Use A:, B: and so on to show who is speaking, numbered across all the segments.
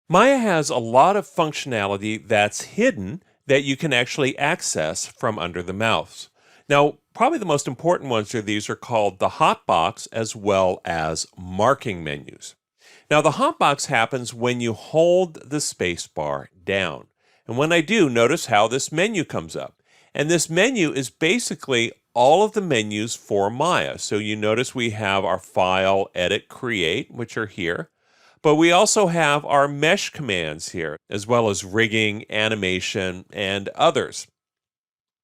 A: Maya has a lot of functionality that's hidden that you can actually access from under the mouse. Now, probably the most important ones are these are called the hotbox as well as marking menus. Now, the hotbox happens when you hold the space bar down. And when I do, notice how this menu comes up. And this menu is basically all of the menus for Maya. So you notice we have our file, edit, create, which are here. But we also have our mesh commands here, as well as rigging, animation, and others.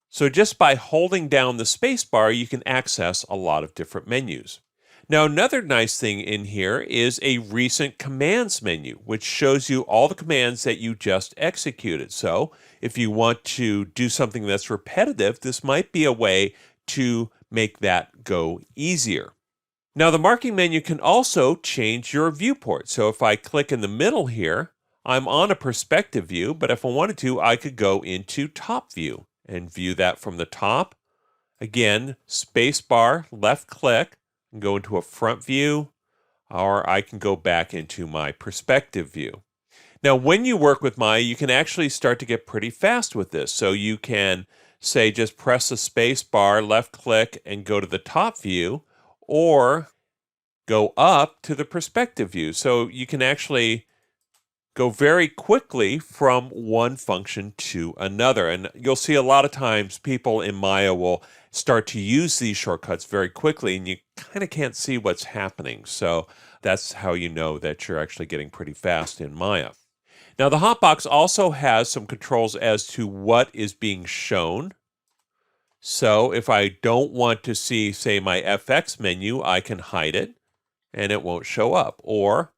A: So just by holding down the spacebar, you can access a lot of different menus. Now, another nice thing in here is a recent commands menu, which shows you all the commands that you just executed. So if you want to do something that's repetitive, this might be a way to make that go easier. Now, the marking menu can also change your viewport. So if I click in the middle here, I'm on a perspective view, but if I wanted to, I could go into top view and view that from the top. Again, space bar, left click, and go into a front view, or I can go back into my perspective view. Now, when you work with Maya, you can actually start to get pretty fast with this. So you can say just press the space bar, left click, and go to the top view, or go up to the perspective view. So you can actually go very quickly from one function to another. And you'll see a lot of times people in Maya will start to use these shortcuts very quickly, and you kind of can't see what's happening. So that's how you know that you're actually getting pretty fast in Maya. Now, the hotbox also has some controls as to what is being shown. So if I don't want to see, say, my FX menu, I can hide it and it won't show up, or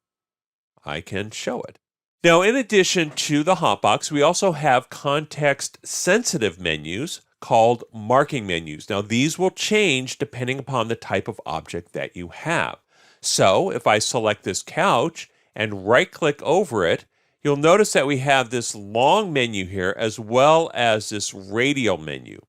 A: I can show it. Now, in addition to the hotbox, we also have context-sensitive menus called marking menus. Now, these will change depending upon the type of object that you have. So if I select this couch and right-click over it, you'll notice that we have this long menu here as well as this radial menu.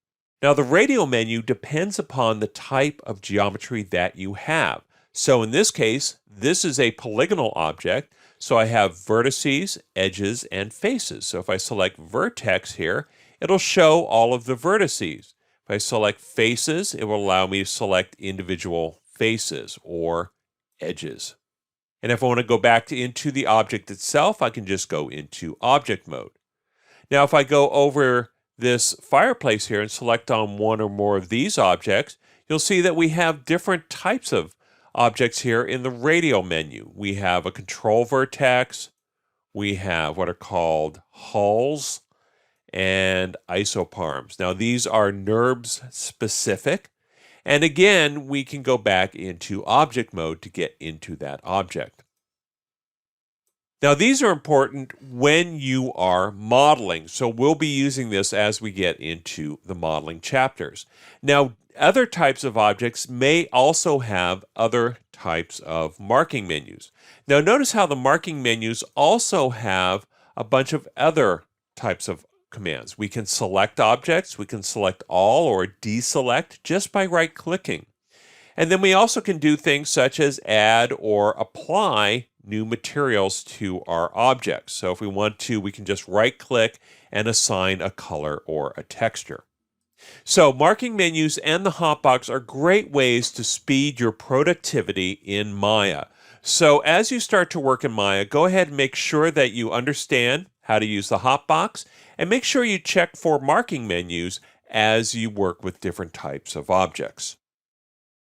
A: Now, the radial menu depends upon the type of geometry that you have. So in this case, this is a polygonal object, so I have vertices, edges, and faces. So if I select vertex here, it'll show all of the vertices. If I select faces, it will allow me to select individual faces or edges. And if I want to go back into the object itself, I can just go into object mode. Now, if I go over this fireplace here and select on one or more of these objects, you'll see that we have different types of objects here in the radial menu. We have a control vertex, we have what are called hulls, and isoparms. Now, these are NURBS specific, and again, we can go back into object mode to get into that object. Now, these are important when you are modeling, so we'll be using this as we get into the modeling chapters. Now, other types of objects may also have other types of marking menus. Now, notice how the marking menus also have a bunch of other types of commands. We can select objects, we can select all or deselect just by right-clicking. And then we also can do things such as add or apply new materials to our objects. So if we want to, we can just right-click and assign a color or a texture. So marking menus and the hotbox are great ways to speed your productivity in Maya. So as you start to work in Maya, go ahead and make sure that you understand how to use the hotbox, and make sure you check for marking menus as you work with different types of objects.